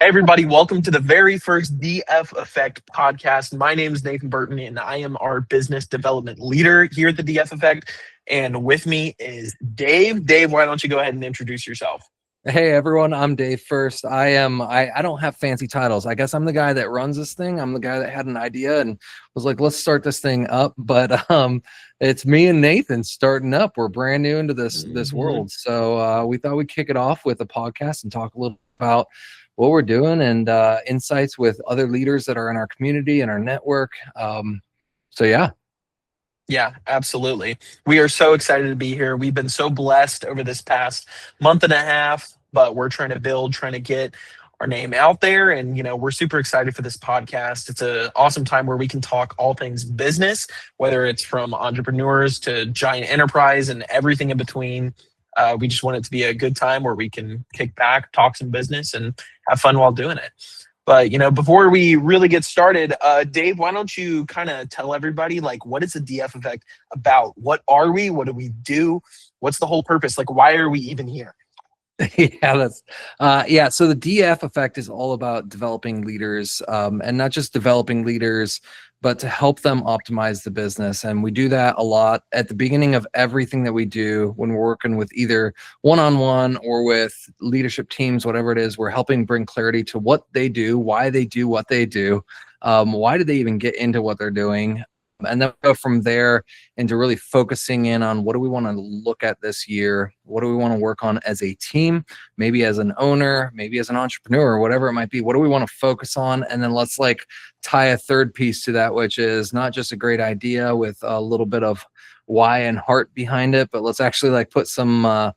Hey, everybody, welcome to the very first DF Effect podcast. My name is Nathan Burton, and I am our business development leader here at the DF Effect. And with me is Dave. Dave, why don't you go ahead and introduce yourself? Hey everyone, I'm Dave First. I don't have fancy titles. I guess I'm the guy that runs this thing. I'm the guy that had an idea and was like, let's start this thing up. But it's me and Nathan starting up. We're brand new into this world. So we thought we'd kick it off with a podcast and talk a little about what we're doing and insights with other leaders that are in our community and our network. So yeah. Yeah, absolutely. We are so excited to be here. We've been so blessed over this past month and a half, but we're trying to build, trying to get our name out there. And, we're super excited for this podcast. It's an awesome time where we can talk all things business, whether it's from entrepreneurs to giant enterprise and everything in between. We just want it to be a good time where we can kick back, talk some business, and have fun while doing it. But, before we really get started, Dave, why don't you kind of tell everybody, like, what is the DF Effect about? What are we? What do we do? What's the whole purpose? Like, why are we even here? So the DF Effect is all about developing leaders, and not just developing leaders, but to help them optimize the business. And we do that a lot at the beginning of everything that we do when we're working with either one-on-one or with leadership teams, whatever it is. We're helping bring clarity to what they do, why they do what they do, why do they even get into what they're doing. And then go from there into really focusing in on what do we want to look at this year? What do we want to work on as a team, maybe as an owner, maybe as an entrepreneur, whatever it might be. What do we want to focus on? And then let's tie a third piece to that, which is not just a great idea with a little bit of why and heart behind it, but let's actually put some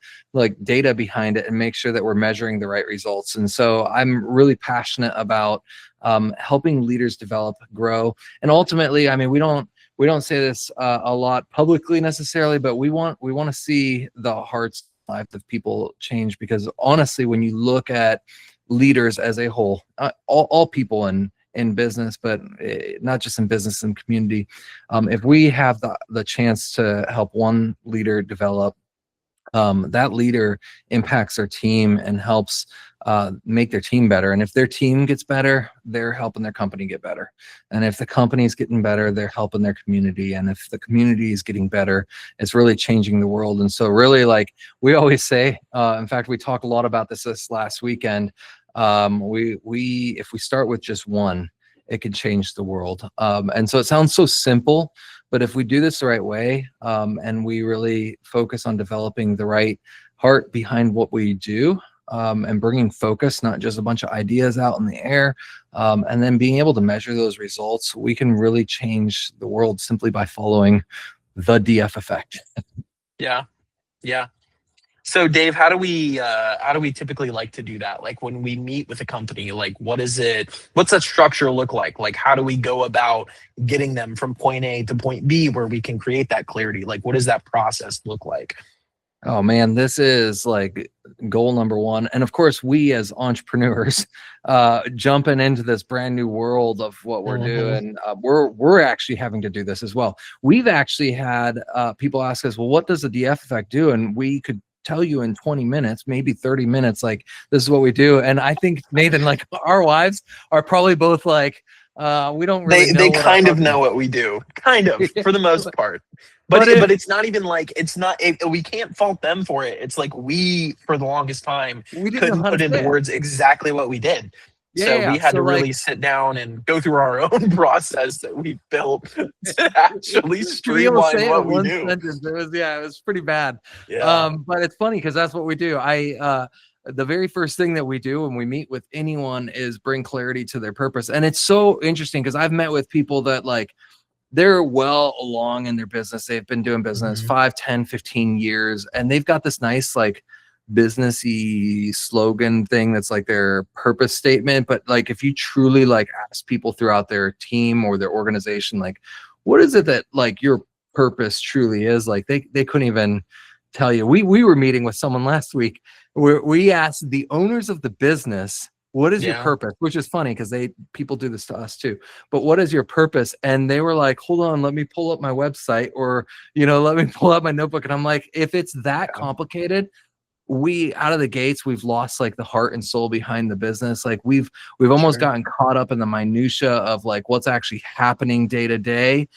data behind it and make sure that we're measuring the right results. And so I'm really passionate about helping leaders develop, grow, and ultimately, I mean, we don't say this a lot publicly necessarily, but we want to see the hearts and lives of people change, because honestly, when you look at leaders as a whole, all people in business, but not just in business and community, if we have the chance to help one leader develop, that leader impacts their team and helps make their team better. And if their team gets better, they're helping their company get better. And if the company's getting better, they're helping their community. And if the community is getting better, it's really changing the world. And so really, we always say, in fact, we talked a lot about this last weekend. If we start with just one, it could change the world. And so it sounds so simple, but if we do this the right way, and we really focus on developing the right heart behind what we do, and bringing focus, not just a bunch of ideas out in the air, and then being able to measure those results, we can really change the world simply by following the DF Effect. Yeah. So, Dave, how do we typically like to do that? Like when we meet with a company, what's that structure look like? Like, how do we go about getting them from point A to point B where we can create that clarity? Like, what does that process look like? Oh man, this is goal number one. And of course, we as entrepreneurs, jumping into this brand new world of what we're doing, we're actually having to do this as well. We've actually had people ask us, well, what does the DF Effect do? And we could tell you in 20 minutes, maybe 30 minutes, this is what we do. And I think, Nathan, our wives are probably both we don't really know. They kind of know what we do, kind of, for the most part. But it's not even we can't fault them for it. It's we, for the longest time, couldn't put into words exactly what we did. So we had to really sit down and go through our own process that we built to actually streamline what we do. It was pretty bad. Yeah. But it's funny because that's what we do. The very first thing that we do when we meet with anyone is bring clarity to their purpose. And it's so interesting because I've met with people that they're well along in their business. They've been doing business 5, 10, 15 years, and they've got this nice businessy slogan thing that's their purpose statement. But if you truly ask people throughout their team or their organization, what is it that your purpose truly is, they couldn't even tell you. We were meeting with someone last week where we asked the owners of the business, what is your purpose? Which is funny because people do this to us too. But what is your purpose? And they were like, hold on, let me pull up my website, or let me pull out my notebook. And I'm like, if it's that complicated, we out of the gates, we've lost like the heart and soul behind the business. Like we've almost Sure. gotten caught up in the minutia of like what's actually happening day to day,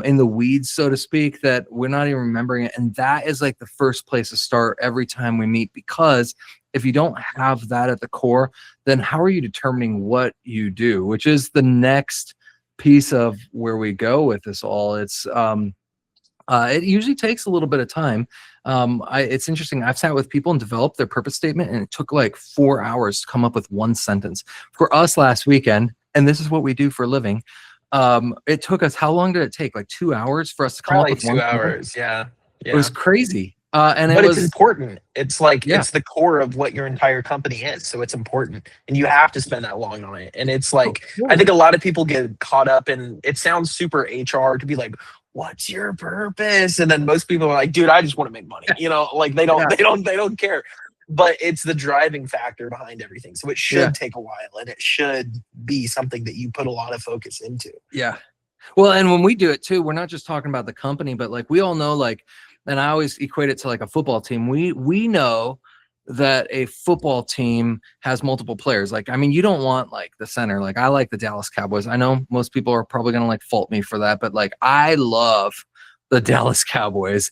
in the weeds, so to speak, that we're not even remembering it. And that is like the first place to start every time we meet, because if you don't have that at the core, then how are you determining what you do, which is the next piece of where we go with this all. It usually takes a little bit of time. It's interesting. I've sat with people and developed their purpose statement, and it took like 4 hours to come up with one sentence. For us last weekend, and this is what we do for a living, it took us, how long did it take? Like 2 hours for us to come up Probably with one two sentence? hours. Yeah. It was Yeah. crazy. And it But it's was, important. It's like yeah. it's the core of what your entire company is. So it's important. And you have to spend that long on it. And it's Oh, like I think totally. a lot of people get caught up in it sounds super HR to be like, what's your purpose? And then most people are like, dude, I just want to make money. You know, like they don't Yeah. they don't care. But it's the driving factor behind everything. So it Yeah. should take a while and it should be something that you put a lot of focus into. Yeah. Well, and when we do it too, we're not just talking about the company, but like we all know, like, and I always equate it to like a football team. We know that a football team has multiple players. Like, I mean, you don't want like the center. Like, I like the Dallas Cowboys. I know most people are probably gonna like fault me for that, but like I love the Dallas Cowboys.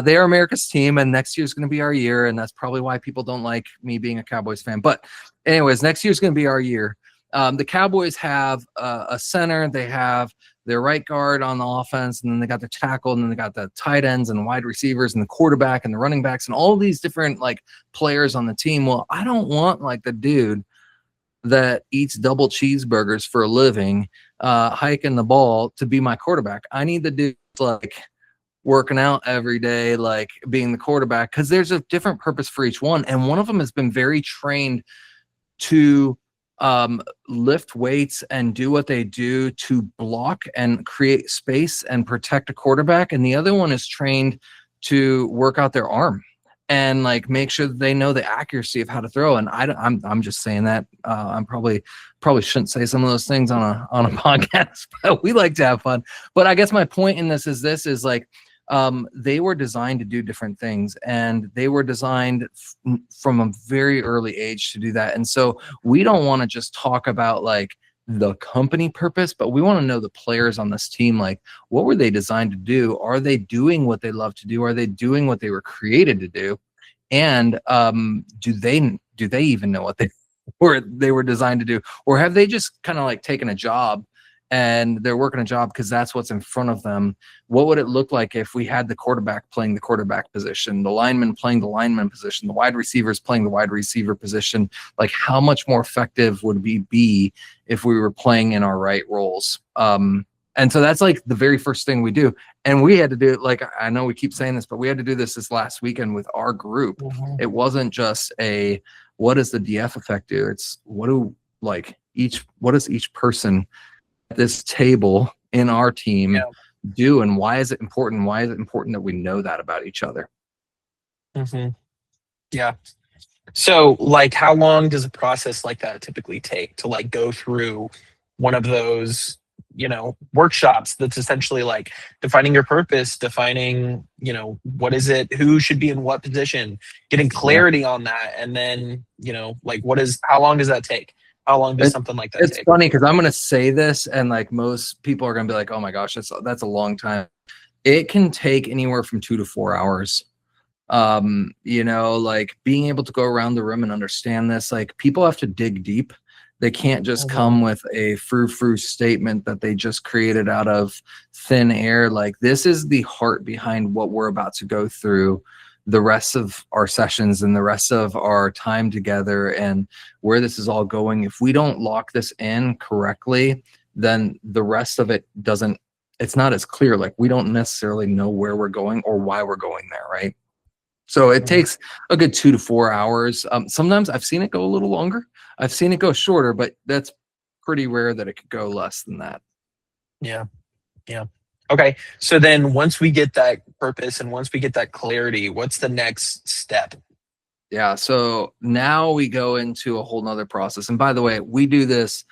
They are America's team, and next year's gonna be our year, and that's probably why people don't like me being a Cowboys fan. But anyways, next year's gonna be our year. The Cowboys have a center. They have their right guard on the offense, and then they got the tackle, and then they got the tight ends and wide receivers and the quarterback and the running backs and all these different like players on the team. Well, I don't want like the dude that eats double cheeseburgers for a living, hiking the ball to be my quarterback. I need the dude like working out every day, like being the quarterback, because there's a different purpose for each one. And one of them has been very trained to lift weights and do what they do to block and create space and protect a quarterback. And the other one is trained to work out their arm and like make sure that they know the accuracy of how to throw. And I'm just saying that I'm probably shouldn't say some of those things on a podcast, but we like to have fun. But I guess my point in this is like, they were designed to do different things, and they were designed from a very early age to do that. And so we don't want to just talk about like the company purpose, but we want to know the players on this team. Like, what were they designed to do? Are they doing what they love to do? Are they doing what they were created to do? And do they even know what they were designed to do? Or have they just kind of like taken a job and they're working a job because that's what's in front of them? What would it look like if we had the quarterback playing the quarterback position, the lineman playing the lineman position, the wide receivers playing the wide receiver position? Like, how much more effective would we be if we were playing in our right roles? And so that's like the very first thing we do. And we had to do it. Like, I know we keep saying this, but we had to do this last weekend with our group. Mhm. It wasn't just what does the DF effect do? It's what does each person at this table in our team Yeah. do, and why is it important? Why is it important that we know that about each other? Hmm. Yeah. So, like, how long does a process like that typically take to like go through one of those, workshops that's essentially like defining your purpose, defining, what is it, who should be in what position, getting Yeah. clarity on that, and then, like, how long does that take? How long does It, something like that it's take? funny because I'm going to say this, and like most people are going to be like, "Oh my gosh, that's a long time." It can take anywhere from 2 to 4 hours. Like being able to go around the room and understand this. Like, people have to dig deep. They can't just Mhm. come with a frou-frou statement that they just created out of thin air. Like, this is the heart behind what we're about to go through the rest of our sessions and the rest of our time together, and where this is all going. If we don't lock this in correctly, then the rest of it it's not as clear. Like, we don't necessarily know where we're going or why we're going there, right? So it Mhm. takes a good 2 to 4 hours. Sometimes I've seen it go a little longer. I've seen it go shorter, but that's pretty rare that it could go less than that. Yeah. Yeah. Okay. So then once we get that purpose and once we get that clarity, what's the next step? Yeah. So now we go into a whole nother process. And by the way, we do this,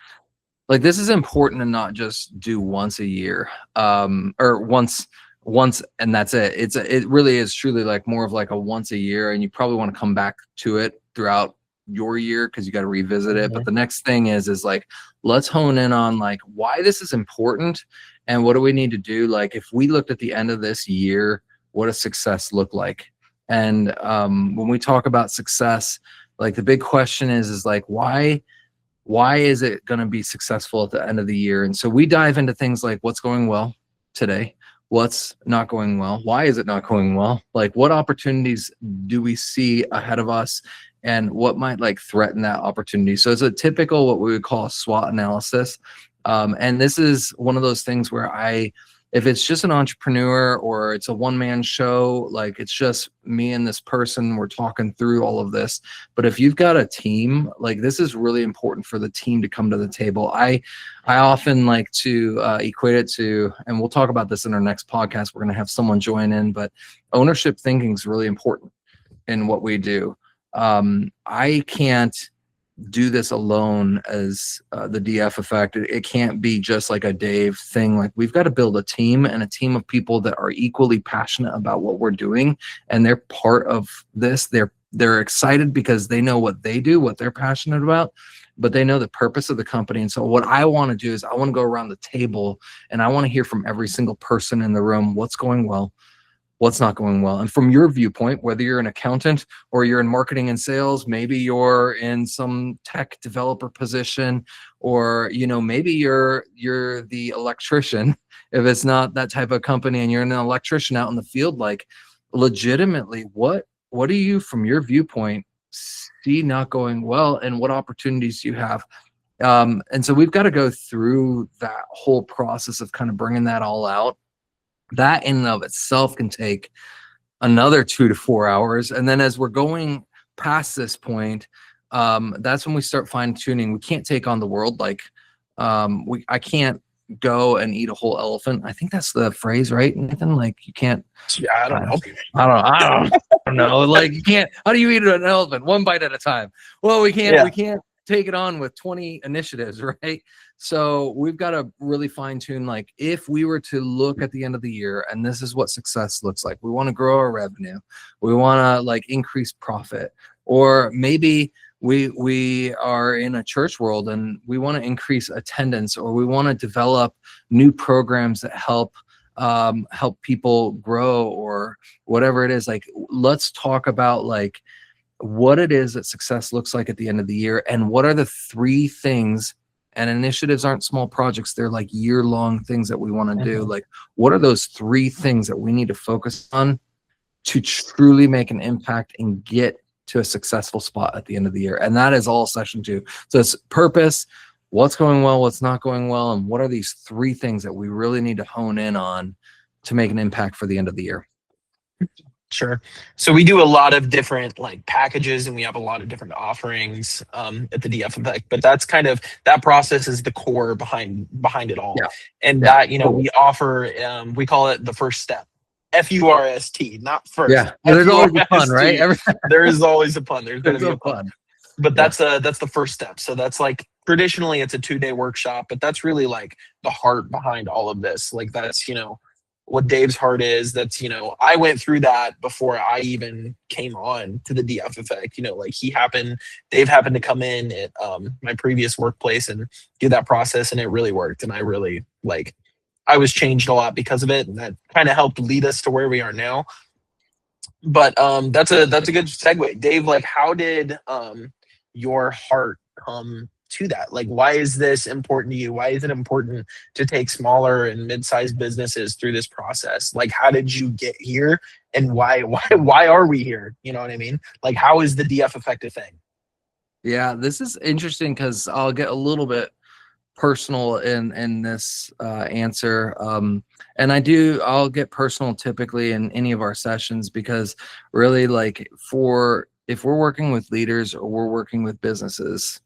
like, this is important to not just do once a year, or once once, and that's it. It really is truly like more of like a once a year, and you probably want to come back to it throughout your year because you got to revisit it. But the next thing is like, let's hone in on like why this is important and what do we need to do. Like if we looked at the end of this year, what does success look like? And when we talk about success, like the big question is like why is it going to be successful at the end of the year? And so we dive into things like what's going well today, what's not going well, why is it not going well, like what opportunities do we see ahead of us, and what might like threaten that opportunity. So it's a typical what we would call a SWOT analysis. And this is one of those things where if it's just an entrepreneur or it's a one-man show, like it's just me and this person, we're talking through all of this. But if you've got a team, like this is really important for the team to come to the table. I often like to equate it to, and we'll talk about this in our next podcast, we're going to have someone join in, but ownership thinking is really important in what we do. I can't do this alone as the DF effect. It can't be just like a Dave thing. Like we've got to build a team, and a team of people that are equally passionate about what we're doing, and they're part of this. They're excited because they know what they do, what they're passionate about, but they know the purpose of the company. And so what I want to do is I want to go around the table and I want to hear from every single person in the room what's going well, what's not going well. And from your viewpoint, whether you're an accountant or you're in marketing and sales, maybe you're in some tech developer position, or, you know, maybe you're the electrician, if it's not that type of company and you're an electrician out in the field, like legitimately, what do you, from your viewpoint, see not going well, and what opportunities do you have? And so we've got to go through that whole process of kind of bringing that all out. That in and of itself can take another 2 to 4 hours. And then as we're going past this point, that's when we start fine tuning. We can't take on the world. Like I can't go and eat a whole elephant. I think that's the phrase, right, Nathan? Like you can't. Yeah, I don't know. I don't know. Like you can't. How do you eat an elephant? One bite at a time. Well, we can't. Yeah. We can't take it on with 20 initiatives, right? So we've got to really fine tune. Like if we were to look at the end of the year and this is what success looks like, we want to grow our revenue, we want to like increase profit, or maybe we are in a church world and we want to increase attendance, or we want to develop new programs that help people grow, or whatever it is. Like let's talk about like what it is that success looks like at the end of the year, and what are the 3 things. And initiatives aren't small projects, they're like year-long things that we want to do. Like what are those 3 things that we need to focus on to truly make an impact and get to a successful spot at the end of the year? And that is all session 2. So it's purpose, what's going well, what's not going well, and what are these 3 things that we really need to hone in on to make an impact for the end of the year? Sure. So we do a lot of different like packages, and we have a lot of different offerings at the DF Effect, but that's kind of, that process is the core behind it all. Yeah. And that, you know, we offer, we call it the first step. FURST, not first. Yeah. There's always a pun, right? There is always a pun. There's going to be a pun. But that's the first step. So that's like, traditionally it's a 2-day workshop, but that's really like the heart behind all of this. Like that's, you know, what Dave's heart is. That's, you know, I went through that before I even came on to the DF Effect. You know, like Dave happened to come in at my previous workplace and do that process, and it really worked. And I really I was changed a lot because of it, and that kind of helped lead us to where we are now. But that's a good segue. Dave, like how did your heart come to that? Like, why is this important to you? Why is it important to take smaller and mid-sized businesses through this process? Like, how did you get here, and why are we here? You know what I mean? Like, how is the DF Effect a thing? Yeah, this is interesting because I'll get a little bit personal in this answer. And I'll get personal typically in any of our sessions, because really, like, if we're working with leaders or we're working with businesses,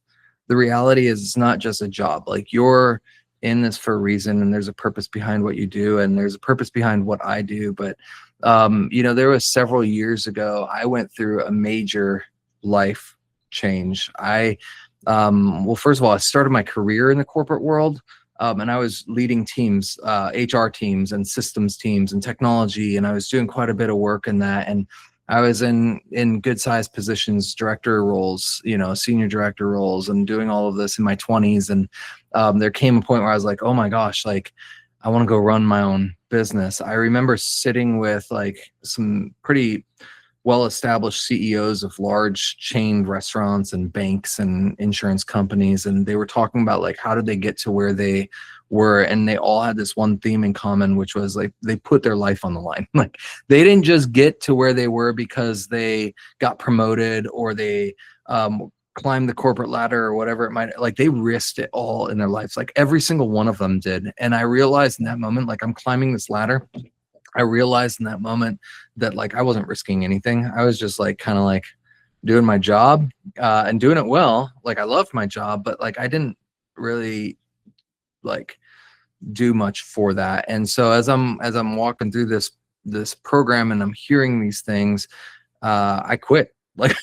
the reality is it's not just a job. Like, you're in this for a reason, and there's a purpose behind what you do, and there's a purpose behind what I do. But there was several years ago, I went through a major life change. Well, first of all, I started my career in the corporate world, And I was leading teams, HR teams and systems teams and technology, and I was doing quite a bit of work in that. And I was in good sized positions, director roles, senior director roles, and doing all of this in my 20s. And there came a point where I was like, oh my gosh, like I want to go run my own business. I remember sitting with like some pretty well-established CEOs of large chain restaurants and banks and insurance companies, and they were talking about like how did they get to where they were, and they all had this one theme in common, which was like they put their life on the line. Like they didn't just get to where they were because they got promoted or they climbed the corporate ladder or whatever it might, like they risked it all in their lives. Like every single one of them did. And I realized in that moment, like I'm climbing this ladder, I realized in that moment that like I wasn't risking anything. I was just like kind of like doing my job and doing it well. Like I loved my job, but like I didn't really like do much for that. And so as I'm walking through this program and I'm hearing these things, I quit. Like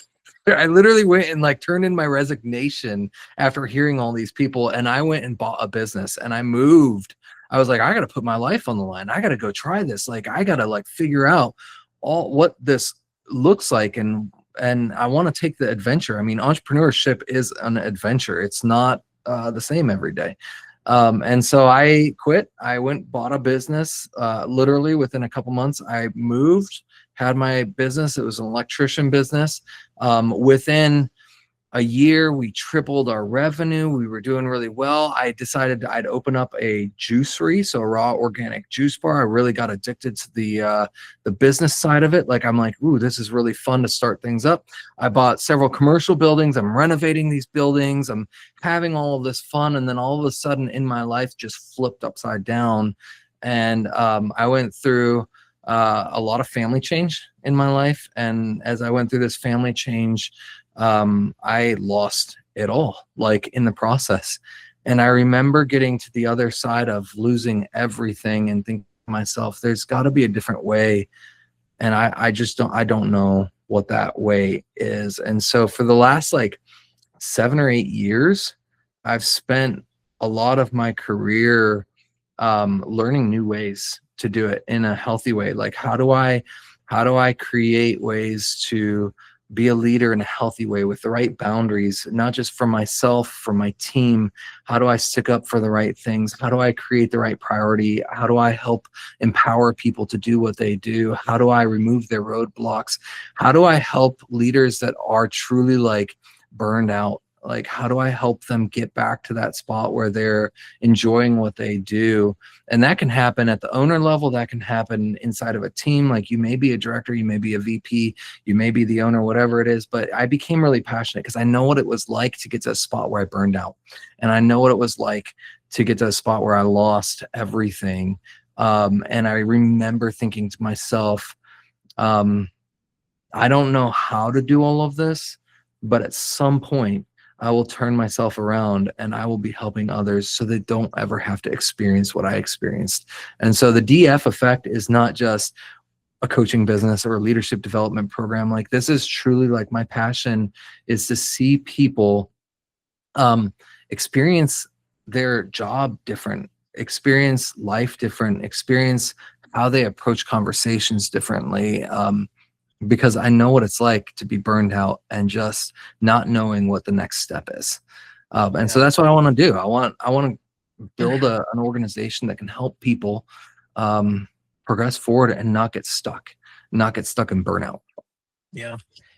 I literally went and like turned in my resignation after hearing all these people, and I went and bought a business and I moved. I was like, I got to put my life on the line. I got to go try this. Like, I got to like figure out all what this looks like. And I want to take the adventure. I mean, entrepreneurship is an adventure. It's not the same every day. And so I quit. I went, bought a business, literally within a couple months. I moved, had my business. It was an electrician business. Within a year, we tripled our revenue. We were doing really well. I decided I'd open up a juicery, so a raw organic juice bar. I really got addicted to the business side of it. Like I'm like, ooh, this is really fun to start things up. I bought several commercial buildings. I'm renovating these buildings. I'm having all of this fun, and then all of a sudden, in my life, just flipped upside down, and I went through a lot of family change in my life. And as I went through this family change, I lost it all, like in the process. And I remember getting to the other side of losing everything and thinking to myself, there's got to be a different way. And I just don't know what that way is. And so for the last like 7 or 8 years, I've spent a lot of my career learning new ways to do it in a healthy way. Like how do I create ways to be a leader in a healthy way with the right boundaries, not just for myself, for my team? How do I stick up for the right things? How do I create the right priority? How do I help empower people to do what they do? How do I remove their roadblocks? How do I help leaders that are truly like burned out? Like, how do I help them get back to that spot where they're enjoying what they do? And that can happen at the owner level. That can happen inside of a team. Like you may be a director, you may be a VP, you may be the owner, whatever it is. But I became really passionate because I know what it was like to get to a spot where I burned out. And I know what it was like to get to a spot where I lost everything. And I remember thinking to myself, I don't know how to do all of this, but at some point, I will turn myself around and I will be helping others so they don't ever have to experience what I experienced. And so the DF effect is not just a coaching business or a leadership development program. Like this is truly like my passion is to see people experience their job different, experience life different, experience how they approach conversations differently. Because I know what it's like to be burned out and just not knowing what the next step is. And so that's what I want to do. I want to build an organization that can help people progress forward and not get stuck in burnout. Yeah.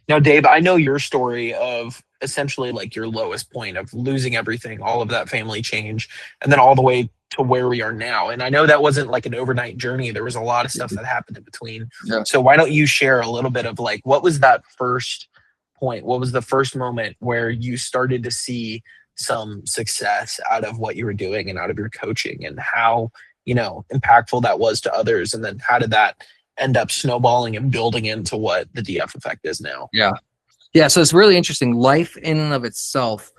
Now, Dave, I know your story of essentially like your lowest point of losing everything, all of that family change, and then all the way to where we are now. And I know that wasn't like an overnight journey. There was a lot of stuff that happened in between. Yeah. So why don't you share a little bit of like, what was that first point? What was the first moment where you started to see some success out of what you were doing and out of your coaching, and how, impactful that was to others? And then how did that end up snowballing and building into what the DF effect is now? Yeah. So it's really interesting. Life in and of itself,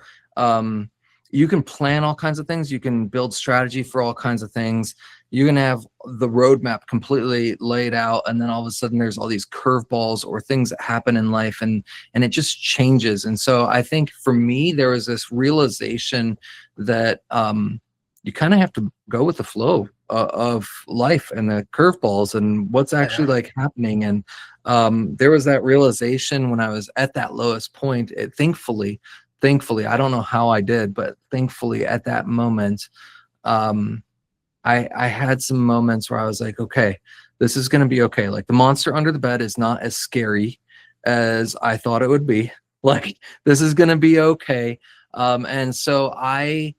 you can plan all kinds of things. You can build strategy for all kinds of things. You can have the roadmap completely laid out, and then all of a sudden there's all these curveballs or things that happen in life, and it just changes. And so I think for me, there was this realization that you kind of have to go with the flow of life and the curveballs and what's actually Yeah. like happening. And there was that realization when I was at that lowest point. Thankfully, I don't know how I did, but thankfully at that moment, um, I had some moments where I was like, okay, this is going to be okay. Like the monster under the bed is not as scary as I thought it would be. Like this is going to be okay. And so I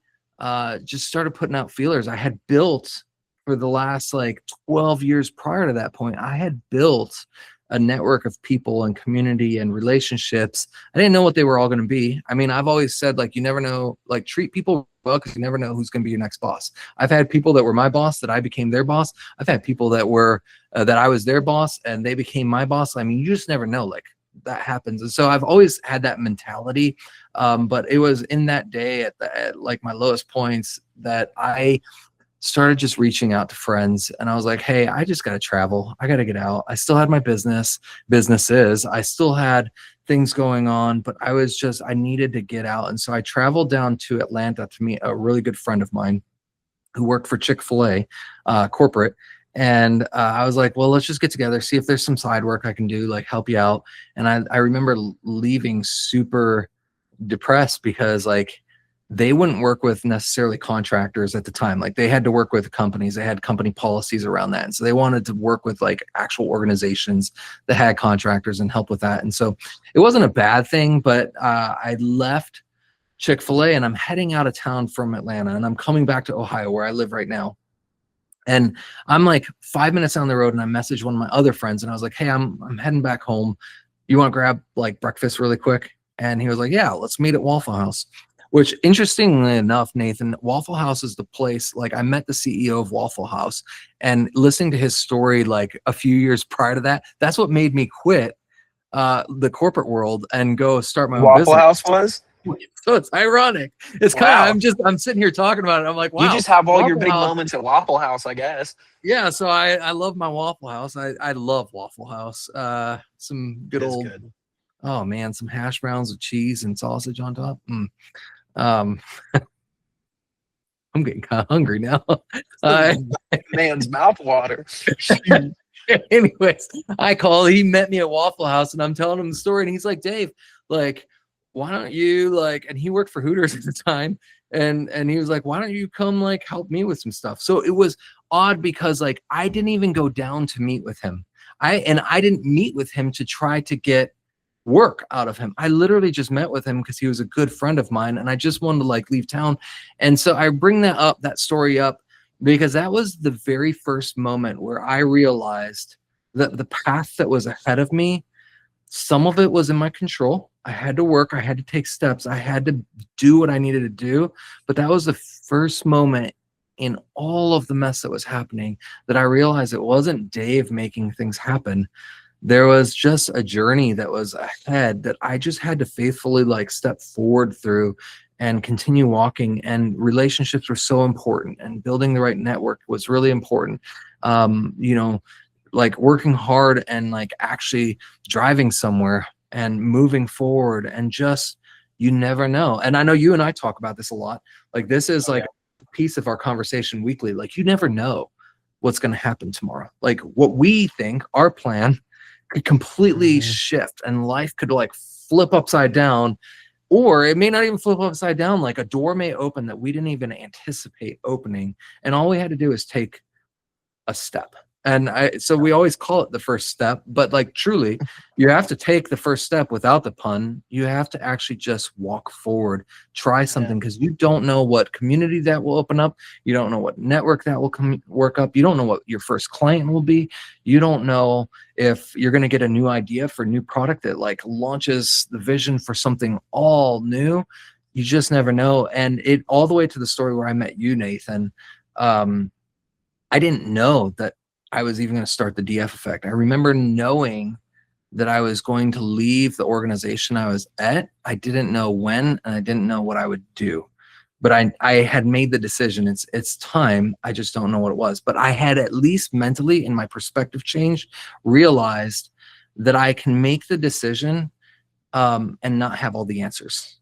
just started putting out feelers. I had built for the last like 12 years prior to that point, I had built a network of people and community and relationships. I didn't know what they were all going to be. I mean, I've always said, like, you never know, like treat people well because you never know who's going to be your next boss. I've had people that were my boss that I became their boss. I've had people that were that I was their boss and they became my boss. I mean, you just never know, like that happens. And so I've always had that mentality. But it was in that day at like my lowest points that I started just reaching out to friends, and I was like, hey, I just got to travel. I got to get out. I still had my businesses. I still had things going on, but I needed to get out. And so I traveled down to Atlanta to meet a really good friend of mine who worked for Chick-fil-A corporate. And I was like, well, let's just get together, see if there's some side work I can do, like help you out. And I remember leaving super depressed because like they wouldn't work with necessarily contractors at the time. Like they had to work with companies. They had company policies around that. And so they wanted to work with like actual organizations that had contractors and help with that. And so it wasn't a bad thing, but I left Chick-fil-A and I'm heading out of town from Atlanta and I'm coming back to Ohio where I live right now. And I'm like 5 minutes down the road and I messaged one of my other friends and I was like, hey, I'm heading back home. You want to grab like breakfast really quick? And he was like, yeah, let's meet at Waffle House. Which, interestingly enough, Nathan, Waffle House is the place. Like, I met the CEO of Waffle House, and listening to his story, like a few years prior to that, that's what made me quit the corporate world and go start my own Waffle business. House was? So it's ironic. It's kind of, Wow. I'm sitting here talking about it. I'm like, You wow, just have all your Waffle big House. moments at Waffle House, I guess. Yeah, so I love my Waffle House. I love Waffle House. Some good It is old, good. oh man, some hash browns with cheese and sausage on top. Um, I'm getting kind of hungry now. Man's mouth water. Anyways, he met me at Waffle House and I'm telling him the story and he's like, Dave, like, why don't you like, and he worked for Hooters at the time. And he was like, why don't you come like help me with some stuff? So it was odd because like, I didn't even go down to meet with him. I didn't meet with him to try to get work out of him. I literally just met with him because he was a good friend of mine and I just wanted to like leave town. And so I bring that story up because that was the very first moment where I realized that the path that was ahead of me, some of it was in my control. I had to work, I had to take steps, I had to do what I needed to do. But that was the first moment in all of the mess that was happening that I realized it wasn't Dave making things happen. There was just a journey that was ahead that I just had to faithfully like step forward through and continue walking. And relationships were so important, and building the right network was really important. Like working hard and like actually driving somewhere and moving forward, and just, you never know. And I know you and I talk about this a lot. Like this is like a piece of our conversation weekly. Like you never know what's going to happen tomorrow. Like what we think, our plan could completely shift and life could like flip upside down, or it may not even flip upside down. Like a door may open that we didn't even anticipate opening. And all we had to do is take a step. And so we always call it the first step, but like truly you have to take the first step without the pun. You have to actually just walk forward, try something, because you don't know what community that will open up. You don't know what network that will work up. You don't know what your first client will be. You don't know if you're going to get a new idea for a new product that like launches the vision for something all new. You just never know. And it all the way to the story where I met you, Nathan. I didn't know that I was even going to start the DF Effect. I remember knowing that I was going to leave the organization I was at. I didn't know when, and I didn't know what I would do. But I had made the decision. It's time. I just don't know what it was. But I had, at least mentally, in my perspective change, realized that I can make the decision and not have all the answers.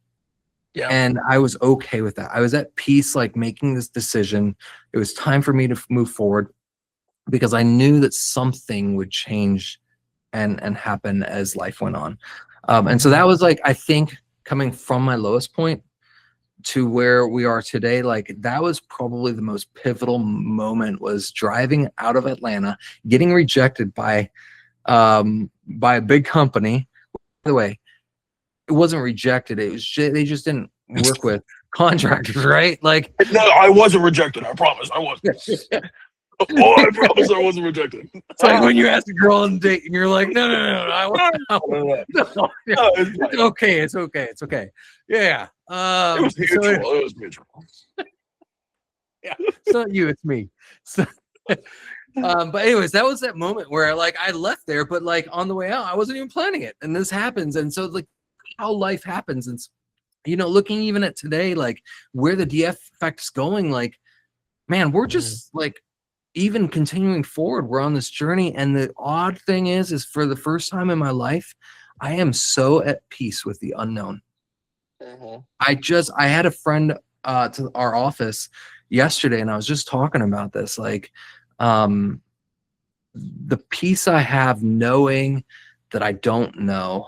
Yeah. And I was okay with that. I was at peace, like making this decision. It was time for me to move forward because I knew that something would change and happen as life went on. And so that was like, I think coming from my lowest point to where we are today, like that was probably the most pivotal moment, was driving out of Atlanta, getting rejected by a big company. By the way, it wasn't rejected. It was they just didn't work with contractors, right? Like, No, I wasn't rejected. I promise. I wasn't. Oh, I promise I wasn't rejected. It's like when you ask a girl on a date and you're like, no, no, it's okay, it's okay, it's okay. Yeah. It was mutual. It was mutual. Yeah. It's not you, it's me. So, but anyways, that was that moment where like I left there, but like on the way out, I wasn't even planning it. And this happens. And so like how life happens. And you know, looking even at today, like where the DF effect is going, like, man, we're just like even continuing forward. We're on this journey. And the odd thing is for the first time in my life, I am so at peace with the unknown. I had a friend to our office yesterday, and I was just talking about this, like the peace I have knowing that I don't know,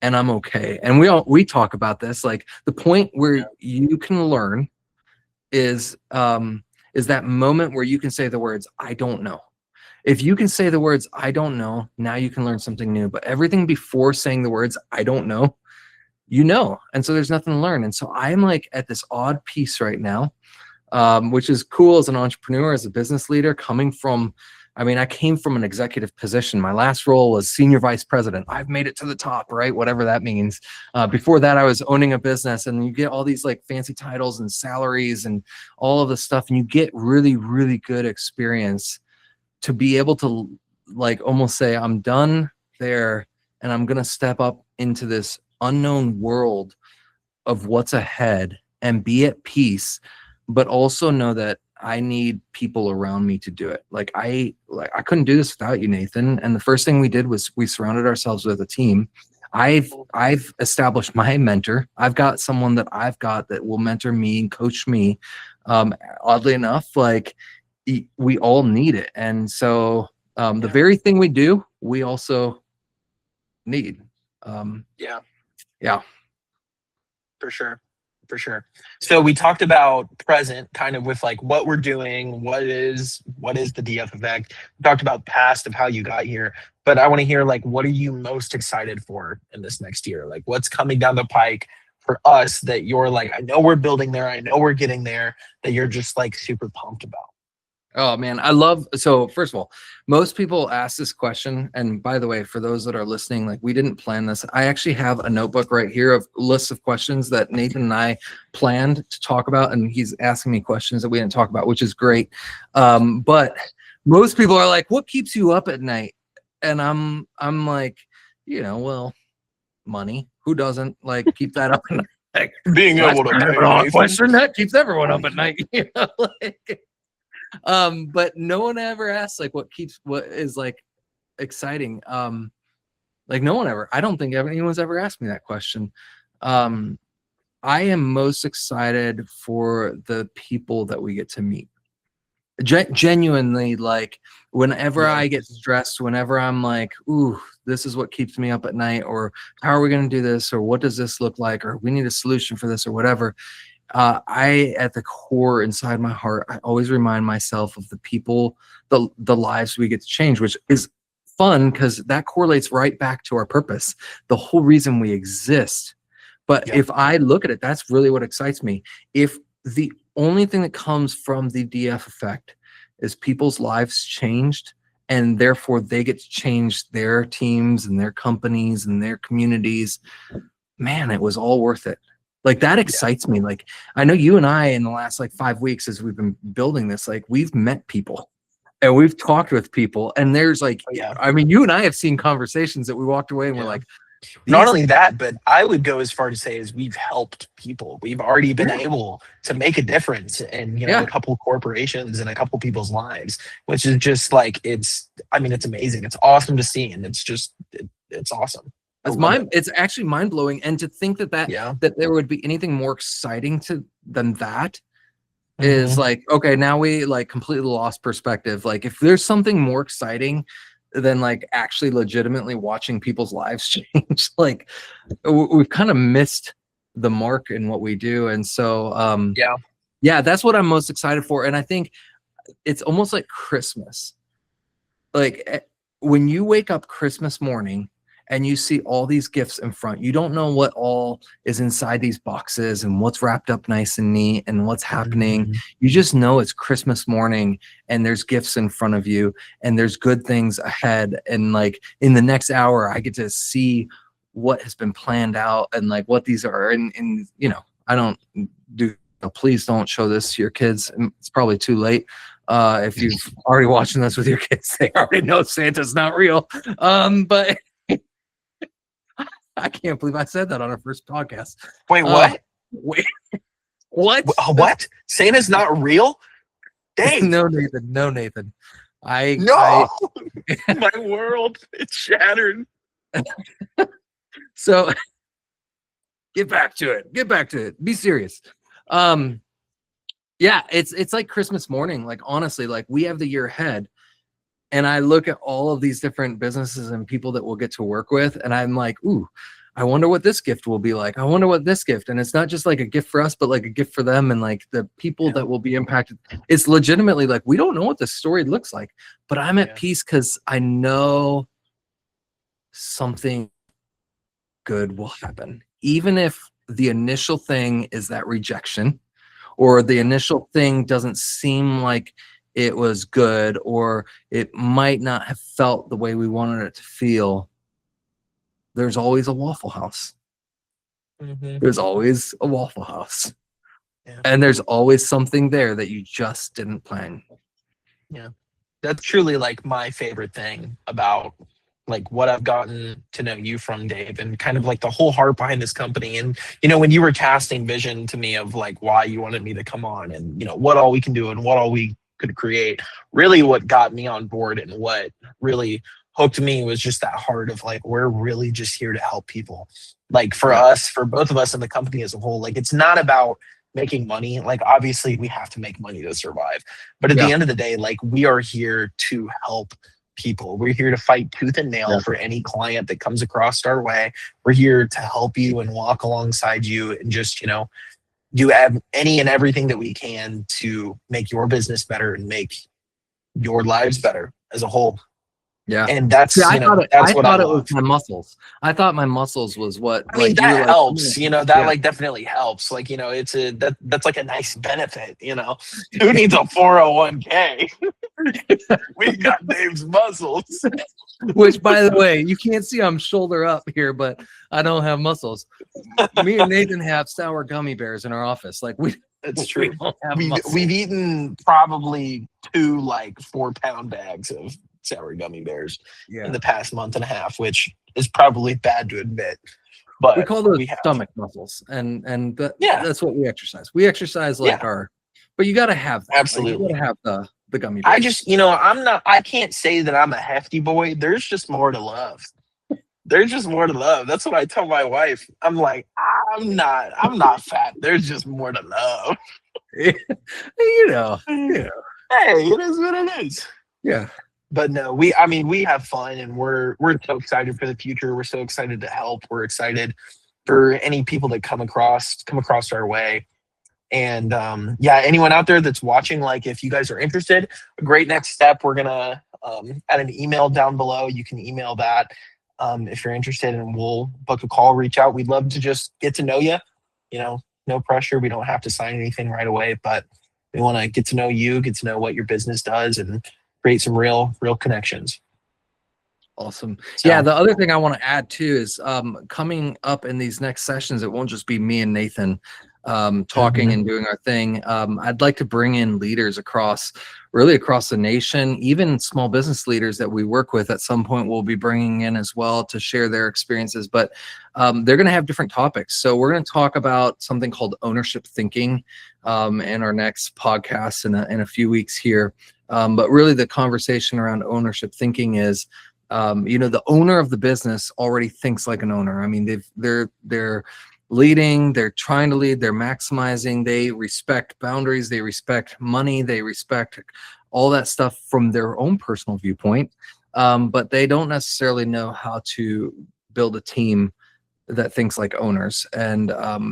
and I'm okay. And we talk about this, like the point where you can learn is that moment where you can say the words, I don't know. If you can say the words, I don't know, now you can learn something new. But everything before saying the words, I don't know, you know. And so there's nothing to learn. And so I'm like at this odd piece right now, which is cool as an entrepreneur, as a business leader, coming from, I mean, I came from an executive position. My last role was senior vice president. I've made it to the top, right? Whatever that means. Before that, I was owning a business, and you get all these like fancy titles and salaries and all of this stuff. And you get really, really good experience to be able to like almost say, I'm done there and I'm going to step up into this unknown world of what's ahead and be at peace, but also know that I need people around me to do it. Like I couldn't do this without you, Nathan. And the first thing we did was we surrounded ourselves with a team. I've established my mentor. I've got someone that that will mentor me and coach me. Oddly enough, like we all need it. And so the very thing we do, we also need. Yeah. For sure. For sure. So we talked about present, kind of with like what we're doing, what is the DF effect. We talked about past of how you got here, but I want to hear like, what are you most excited for in this next year? Like what's coming down the pike for us that you're like, I know we're building there, I know we're getting there, that you're just like super pumped about? Oh man, so first of all, most people ask this question. And by the way, for those that are listening, like we didn't plan this. I actually have a notebook right here of lists of questions that Nathan and I planned to talk about. And he's asking me questions that we didn't talk about, which is great. But most people are like, what keeps you up at night? And I'm like, well, money. Who doesn't like keep that up at night? Like, being able to pay a question that keeps everyone up at night. Like, but no one ever asks like what is like exciting. Like no one ever, I don't think anyone's ever asked me that question. I am most excited for the people that we get to meet. Genuinely, like whenever I get stressed, whenever I'm like, ooh, this is what keeps me up at night, or how are we going to do this, or what does this look like, or we need a solution for this, or whatever. I, at the core inside my heart, I always remind myself of the people, the lives we get to change, which is fun because that correlates right back to our purpose, the whole reason we exist. But if I look at it, that's really what excites me. If the only thing that comes from the DF effect is people's lives changed, and therefore they get to change their teams and their companies and their communities, man, it was all worth it. Like that excites me. Like I know you and I in the last like 5 weeks as we've been building this, like we've met people and we've talked with people, and there's like, I mean, you and I have seen conversations that we walked away and we're like, not only that, but I would go as far to say is we've helped people. We've already been able to make a difference in, a couple corporations and a couple people's lives, which is just like, it's amazing. It's awesome to see. And it's just, it's awesome. I love it. It's actually mind blowing. And to think Yeah. that there would be anything more exciting than that is Hmm. like, okay, now we like completely lost perspective. Like if there's something more exciting than like actually legitimately watching people's lives change, like we've kind of missed the mark in what we do. And so, Yeah. yeah, that's what I'm most excited for. And I think it's almost like Christmas. Like when you wake up Christmas morning and you see all these gifts in front, you don't know what all is inside these boxes and what's wrapped up nice and neat and what's happening. Hmm. You just know it's Christmas morning and there's gifts in front of you and there's good things ahead. And like in the next hour, I get to see what has been planned out and like what these are. And you know, I don't do, please don't show this to your kids. It's probably too late. If you've already watching this with your kids, they already know Santa's not real. But I can't believe I said that on our first podcast. Wait, what? Wait, what? What? Santa's not real? Dave. No, Nathan. No, Nathan. No. My world. It's shattered. So get back to it. Get back to it. Be serious. Yeah, it's like Christmas morning. Like honestly, like we have the year ahead. And I look at all of these different businesses and people that we'll get to work with, and I'm like, ooh, I wonder what this gift will be like. I wonder what this gift. And it's not just like a gift for us, but like a gift for them and like the people that will be impacted. It's legitimately like we don't know what the story looks like, but I'm at peace because I know something good will happen. Even if the initial thing is that rejection, or the initial thing doesn't seem like it was good, or it might not have felt the way we wanted it to feel, there's always a Waffle House. There's always a Waffle House. Yeah. And there's always something there that you just didn't plan. Yeah. That's truly like my favorite thing about like what I've gotten to know you from, Dave, and kind of like the whole heart behind this company. And, you know, when you were casting vision to me of like why you wanted me to come on and, you know, what all we can do and what all we could create, really what got me on board and what really hooked me was just that heart of like, we're really just here to help people. Like for us, for both of us in the company as a whole, like it's not about making money. Like obviously we have to make money to survive. But at the end of the day, like we are here to help people. We're here to fight tooth and nail for any client that comes across our way. We're here to help you and walk alongside you and just, you know, do any and everything that we can to make your business better and make your lives better as a whole. Yeah. And that's, See, you know, that's what I thought it love. was my muscles. I thought my muscles was what, I mean, like, that you were helps, you know, that yeah. like definitely helps. Like, you know, that's like a nice benefit, you know. Who needs a 401k? We got Dave's muscles. Which, by the way, you can't see I'm shoulder up here, but I don't have muscles. Me and Nathan have sour gummy bears in our office. Like That's true. don't have We've eaten probably 2 like 4-pound bags of sour gummy bears in the past month and a half, which is probably bad to admit. But we call those stomach muscles, and that's what we exercise. We exercise like but you got to have that. Absolutely. Like, you got to have the gummy bears. I just, you know, I can't say that I'm a hefty boy. There's just more to love. There's just more to love. That's what I tell my wife. I'm like, I'm not fat. There's just more to love. you know. Hey, it is what it is. Yeah. But no, we have fun and we're so excited for the future. We're so excited to help. We're excited for any people that come across our way. And anyone out there that's watching, like if you guys are interested, a great next step, we're gonna add an email down below. You can email that if you're interested, and we'll book a call, reach out. We'd love to just get to know you. You know, no pressure. We don't have to sign anything right away, but we want to get to know you, get to know what your business does, and create some real connections. Awesome. So, yeah, the other thing I want to add too is coming up in these next sessions, it won't just be me and Nathan talking and doing our thing. I'd like to bring in leaders across the nation, even small business leaders that we work with at some point we'll be bringing in as well to share their experiences, but they're going to have different topics. So we're going to talk about something called ownership thinking in our next podcast in a few weeks here. But really the conversation around ownership thinking is The owner of the business already thinks like an owner. I mean, they're leading, they're trying to lead, they're maximizing, they respect boundaries, they respect money, they respect all that stuff from their own personal viewpoint. But they don't necessarily know how to build a team that thinks like owners. And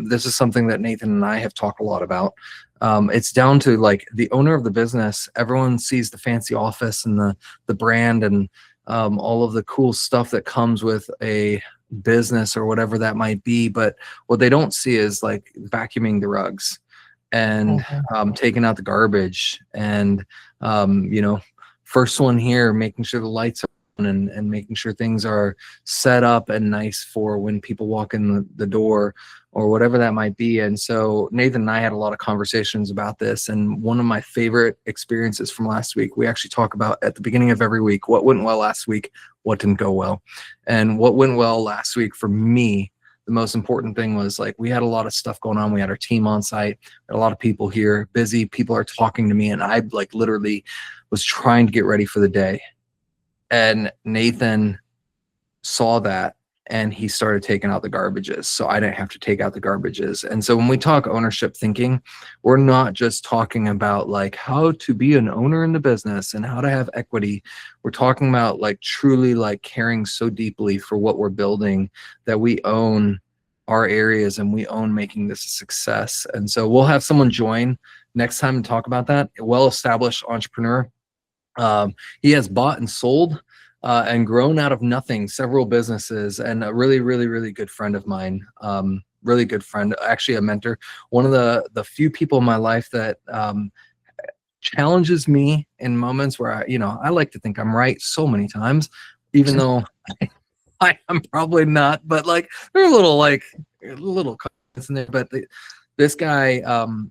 this is something that Nathan and I have talked a lot about. It's down to like the owner of the business. Everyone sees the fancy office and the brand and all of the cool stuff that comes with a business or whatever that might be. But what they don't see is like vacuuming the rugs and taking out the garbage and, first one here, making sure the lights are on and making sure things are set up and nice for when people walk in the door or whatever that might be. And so Nathan and I had a lot of conversations about this. And one of my favorite experiences from last week, we actually talk about at the beginning of every week, what went well last week, what didn't go well. And what went well last week for me, the most important thing was like, we had a lot of stuff going on. We had our team on site, a lot of people here, busy people are talking to me. And I like literally was trying to get ready for the day. And Nathan saw that and he started taking out the garbages. So I didn't have to take out the garbages. And so when we talk ownership thinking, we're not just talking about like how to be an owner in the business and how to have equity. We're talking about like truly like caring so deeply for what we're building that we own our areas and we own making this a success. And so we'll have someone join next time and talk about that. A well-established entrepreneur. He has bought and sold and grown out of nothing several businesses, and a really, really, really good friend of mine. Really good friend, actually a mentor. One of the few people in my life that challenges me in moments where I like to think I'm right so many times, even though I'm probably not. But like there's a little comments in there. But this guy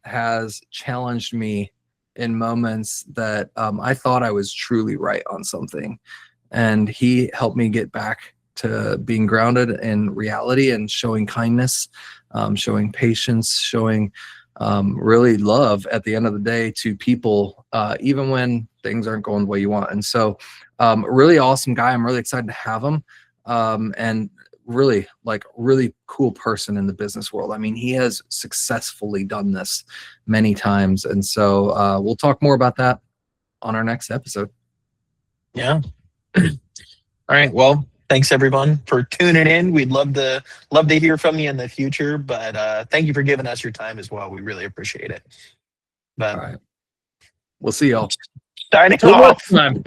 has challenged me in moments that I thought I was truly right on something. And he helped me get back to being grounded in reality and showing kindness, showing patience, showing really love at the end of the day to people, even when things aren't going the way you want. And so really awesome guy. I'm really excited to have him. And really cool person in the business world. I mean, he has successfully done this many times. And so we'll talk more about that on our next episode. Yeah. All right. Well, thanks everyone for tuning in. We'd love to hear from you in the future, but thank you for giving us your time as well. We really appreciate it. But all right. We'll see y'all. Signing Till off. next time.